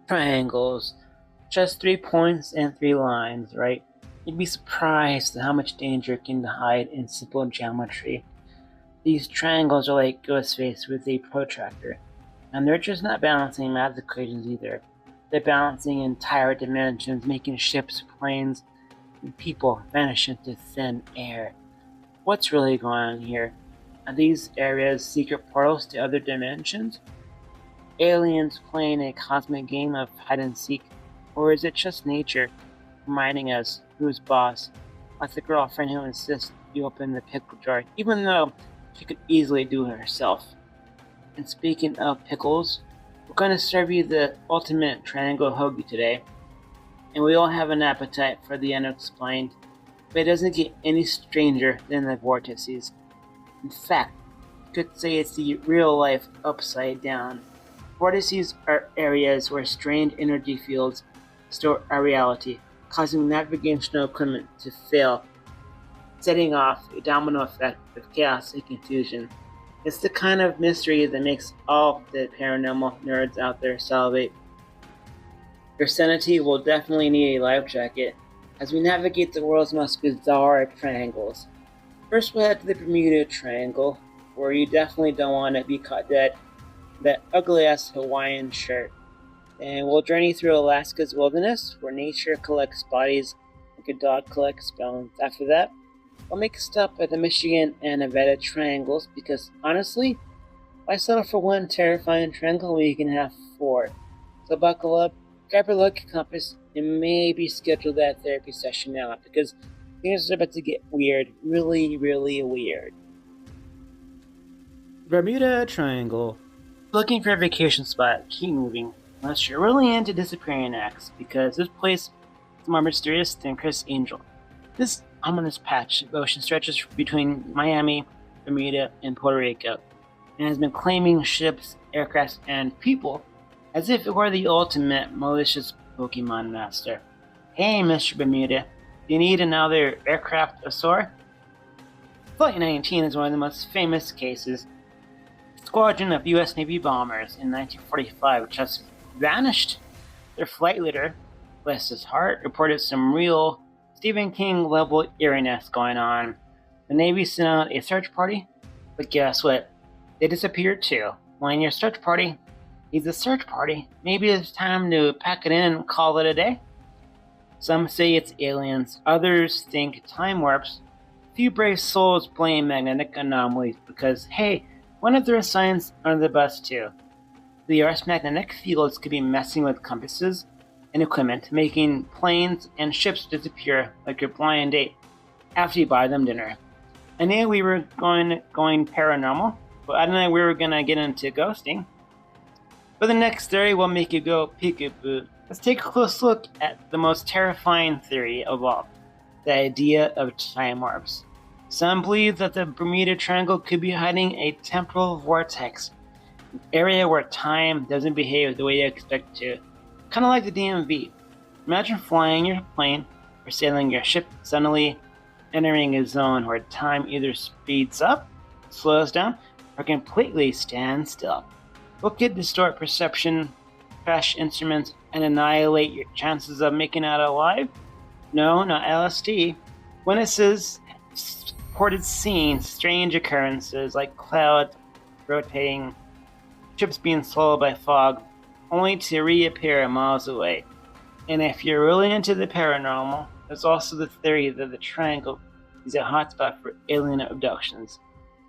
Triangles. Just 3 points and 3 lines, right? You'd be surprised at how much danger can hide in simple geometry. These triangles are like Ghostface with a protractor, and they're just not balancing math equations either. They're balancing entire dimensions, making ships, planes, and people vanish into thin air. What's really going on here? Are these areas secret portals to other dimensions? Aliens playing a cosmic game of hide and seek? Or is it just nature reminding us who's boss? Like the girlfriend who insists you open the pickle jar, even though she could easily do it herself. And speaking of pickles, we're going to serve you the ultimate triangle hoagie today. And we all have an appetite for the unexplained, but it doesn't get any stranger than the vortices. In fact, you could say it's the real life upside down. Vortices are areas where strange energy fields distort our reality, causing navigational equipment to fail, setting off a domino effect of chaos and confusion. It's the kind of mystery that makes all the paranormal nerds out there salivate. Your sanity will definitely need a life jacket as we navigate the world's most bizarre triangles. First, we'll head to the Bermuda Triangle, where you definitely don't want to be caught dead in that ugly-ass Hawaiian shirt. And we'll journey through Alaska's wilderness, where nature collects bodies like a dog collects bones. After that, we'll make a stop at the Michigan and Nevada triangles, because honestly, why settle for one terrifying triangle when you can have four? So buckle up, grab your lucky compass, and maybe schedule that therapy session now, because things are about to get weird, really, really weird. Bermuda Triangle. Looking for a vacation spot, keep moving, unless you're really into disappearing acts, because this place is more mysterious than Chris Angel. This ominous patch of ocean stretches between Miami, Bermuda, and Puerto Rico, and has been claiming ships, aircraft, and people as if it were the ultimate malicious Pokemon master. Hey, Mr. Bermuda, do you need another aircraft of sort? Flight 19 is one of the most famous cases. A squadron of U.S. Navy bombers in 1945 just vanished. Their flight leader, bless his heart, reported some real Stephen King level eeriness going on. The Navy sent out a search party, but guess what? They disappeared too. When your search party needs a search party, maybe it's time to pack it in and call it a day. Some say it's aliens, others think time warps. Few brave souls blame magnetic anomalies because, hey, one of their signs are the bus too. The Earth's magnetic fields could be messing with compasses and equipment, making planes and ships disappear like your blind date after you buy them dinner. I knew we were going paranormal, but I didn't know we were going to get into ghosting. But the next theory will make you go peekaboo. Let's take a close look at the most terrifying theory of all, the idea of time warps. Some believe that the Bermuda Triangle could be hiding a temporal vortex, an area where time doesn't behave the way you expect it to. Kind of like the DMV. Imagine flying your plane or sailing your ship, suddenly entering a zone where time either speeds up, slows down, or completely stands still. What could distort perception, crash instruments, and annihilate your chances of making it alive? No, not LSD. Witnesses reported seeing strange occurrences like clouds rotating, ships being swallowed by fog, only to reappear miles away. And if you're really into the paranormal, there's also the theory that the triangle is a hotspot for alien abductions.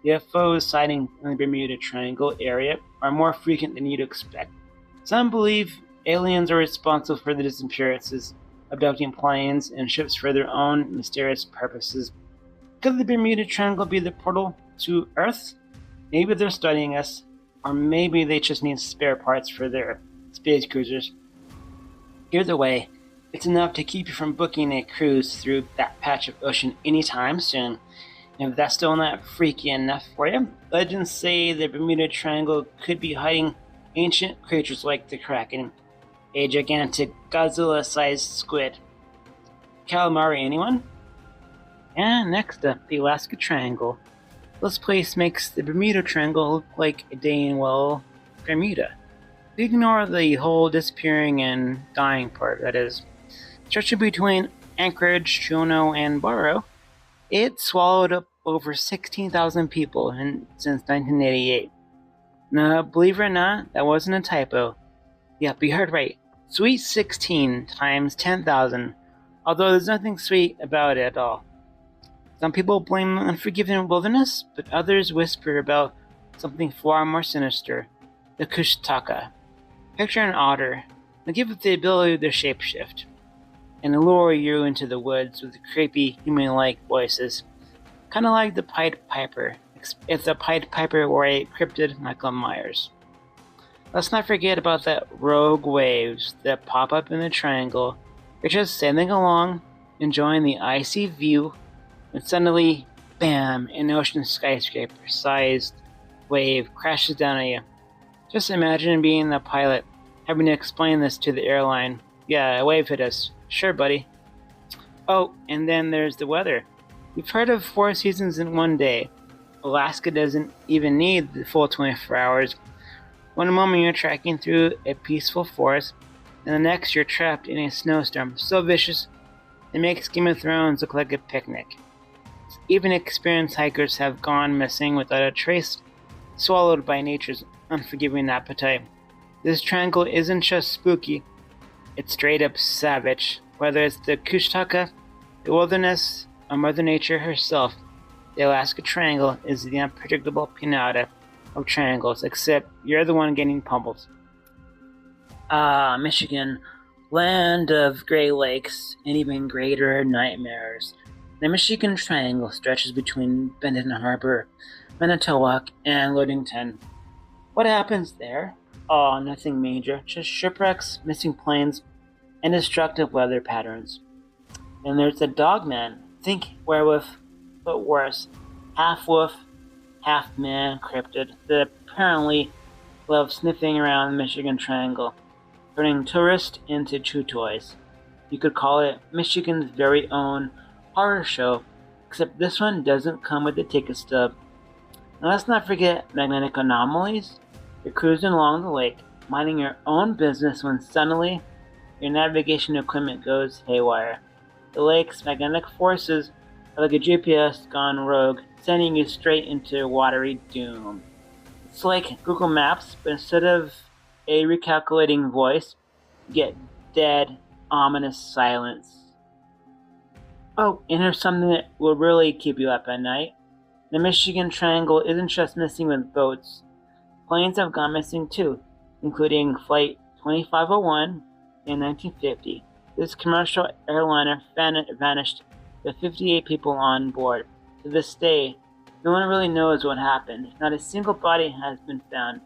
UFO sightings in the Bermuda Triangle area are more frequent than you'd expect. Some believe aliens are responsible for the disappearances, abducting planes and ships for their own mysterious purposes. Could the Bermuda Triangle be the portal to Earth? Maybe they're studying us, or maybe they just need spare parts for their space cruisers. Either way, it's enough to keep you from booking a cruise through that patch of ocean anytime soon. And if that's still not freaky enough for you, legends say the Bermuda Triangle could be hiding ancient creatures like the Kraken, a gigantic Godzilla-sized squid. Calamari, anyone? And next up, the Alaska Triangle. This place makes the Bermuda Triangle look like a day in, well, Bermuda. Ignore the whole disappearing and dying part, that is. Stretching between Anchorage, Juneau, and Barrow, it swallowed up over 16,000 people since 1988. Now, believe it or not, that wasn't a typo. Yep, you heard right. Sweet 16 times 10,000, although there's nothing sweet about it at all. Some people blame the unforgiving wilderness, but others whisper about something far more sinister, the Kushtaka. Picture an otter, and give it the ability to shapeshift, and lure you into the woods with creepy, human-like voices. Kinda like the Pied Piper, if the Pied Piper were a cryptid Michael Myers. Let's not forget about the rogue waves that pop up in the triangle. You're just sailing along, enjoying the icy view, and suddenly, bam, an ocean skyscraper-sized wave crashes down on you. Just imagine being the pilot, having to explain this to the airline. Yeah, a wave hit us. Sure, buddy. Oh, and then there's the weather. We've heard of 4 seasons in one day. Alaska doesn't even need the full 24 hours. One moment you're trekking through a peaceful forest, and the next you're trapped in a snowstorm so vicious it makes Game of Thrones look like a picnic. Even experienced hikers have gone missing without a trace, swallowed by nature's unforgiving appetite. This triangle isn't just spooky, it's straight up savage. Whether it's the Kushtaka, the wilderness, or Mother Nature herself, the Alaska Triangle is the unpredictable pinata of triangles, except you're the one getting pummeled. Ah, Michigan, land of Great Lakes and even greater nightmares. The Michigan Triangle stretches between Benton Harbor, Manitowoc, and Ludington. What happens there? Oh, nothing major, just shipwrecks, missing planes, and destructive weather patterns. Then there's the Dogman. Think werewolf, but worse. Half wolf, half man cryptid that apparently loves sniffing around the Michigan Triangle, turning tourists into chew toys. You could call it Michigan's very own horror show, except this one doesn't come with a ticket stub. And let's not forget magnetic anomalies. You're cruising along the lake, minding your own business when suddenly your navigation equipment goes haywire. The lake's magnetic forces are like a GPS gone rogue, sending you straight into watery doom. It's like Google Maps, but instead of a recalculating voice, you get dead, ominous silence. Oh, and here's something that will really keep you up at night. The Michigan Triangle isn't just missing with boats. Planes have gone missing too, including Flight 2501 in 1950. This commercial airliner vanished with 58 people on board. To this day, no one really knows what happened. Not a single body has been found.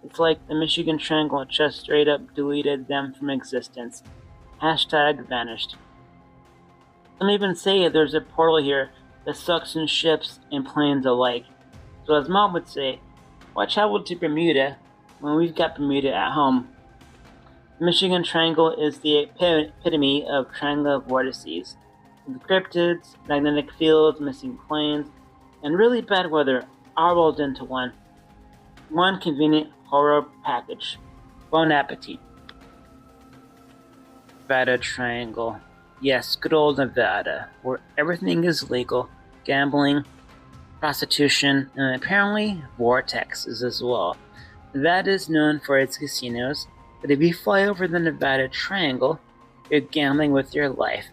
It's like the Michigan Triangle just straight up deleted them from existence. #vanished. Some even say there's a portal here that sucks in ships and planes alike. So as Mom would say, why travel to Bermuda when we've got Bermuda at home? The Michigan Triangle is the epitome of triangular vortices. The cryptids, magnetic fields, missing planes, and really bad weather all rolled into one. One convenient horror package. Bon appetit. Nevada Triangle. Yes, good old Nevada, where everything is legal. Gambling, prostitution, and apparently vortexes as well. Nevada is known for its casinos, but if you fly over the Nevada Triangle, you're gambling with your life.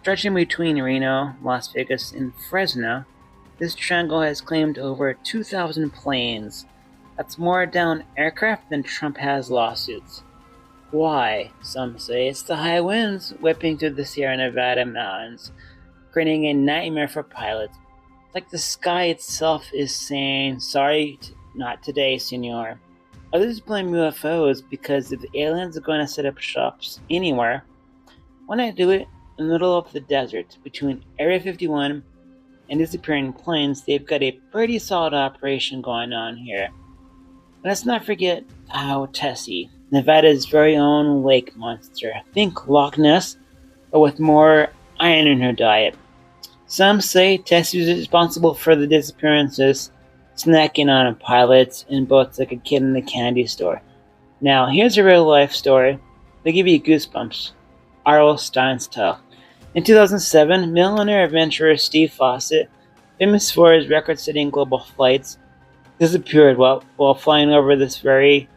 Stretching between Reno, Las Vegas, and Fresno, this triangle has claimed over 2,000 planes. That's more down aircraft than Trump has lawsuits. Why? Some say it's the high winds whipping through the Sierra Nevada mountains, creating a nightmare for pilots. It's like the sky itself is saying, sorry, not today, senor. Others blame UFOs because if the aliens are going to set up shops anywhere, why not do it in the middle of the desert between Area 51 and disappearing planes? They've got a pretty solid operation going on here. Let's not forget Tessie, Nevada's very own lake monster. Think Loch Ness, but with more iron in her diet. Some say Tessie is responsible for the disappearances, snacking on pilots and boats like a kid in the candy store. Now, here's a real life story. They give you goosebumps. R.L. Stein style. In 2007, millionaire adventurer Steve Fawcett, famous for his record-setting global flights, disappeared while flying over this very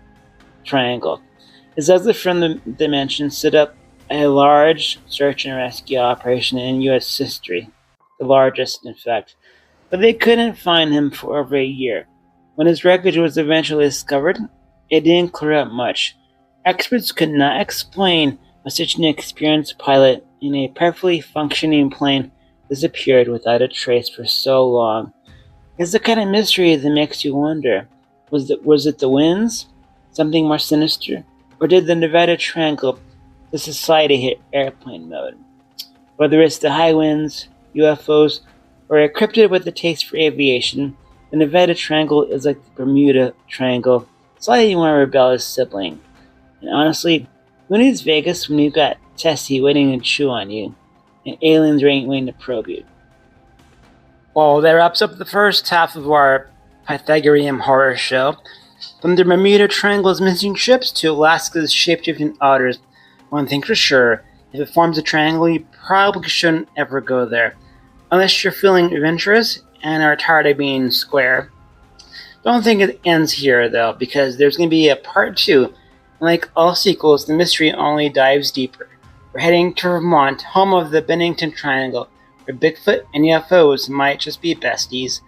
triangle. His exit from the dimension set up a large search and rescue operation in U.S. history, the largest, in fact. But they couldn't find him for over a year. When his wreckage was eventually discovered, it didn't clear up much. Experts could not explain why such an experienced pilot in a perfectly functioning plane disappeared without a trace for so long. It's the kind of mystery that makes you wonder, was it the winds, something more sinister, or did the Nevada Triangle, the society, hit airplane mode? Whether it's the high winds, UFOs, or a cryptid with a taste for aviation, the Nevada Triangle is like the Bermuda Triangle, slightly more rebellious sibling. And honestly, who needs Vegas when you've got Tessie waiting to chew on you, and aliens waiting to probe you? Well, that wraps up the first half of our Pythagorean horror show. From the Bermuda Triangle's missing ships to Alaska's shape-shifting otters, one thing for sure, if it forms a triangle, you probably shouldn't ever go there. Unless you're feeling adventurous and are tired of being square. Don't think it ends here, though, because there's going to be a part 2. And like all sequels, the mystery only dives deeper. We're heading to Vermont, home of the Bennington Triangle, where Bigfoot and UFOs might just be besties.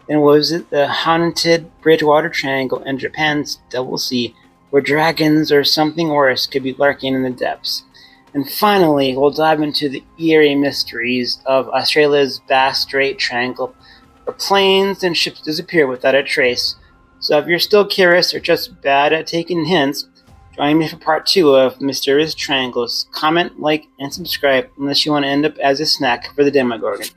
Then we'll visit the haunted Bridgewater Triangle and Japan's Double Sea, where dragons or something worse could be lurking in the depths. And finally, we'll dive into the eerie mysteries of Australia's Bass Strait Triangle, where planes and ships disappear without a trace. So if you're still curious or just bad at taking hints, join me for part 2 of Mysterious Triangles. Comment, like, and subscribe unless you want to end up as a snack for the Demogorgon.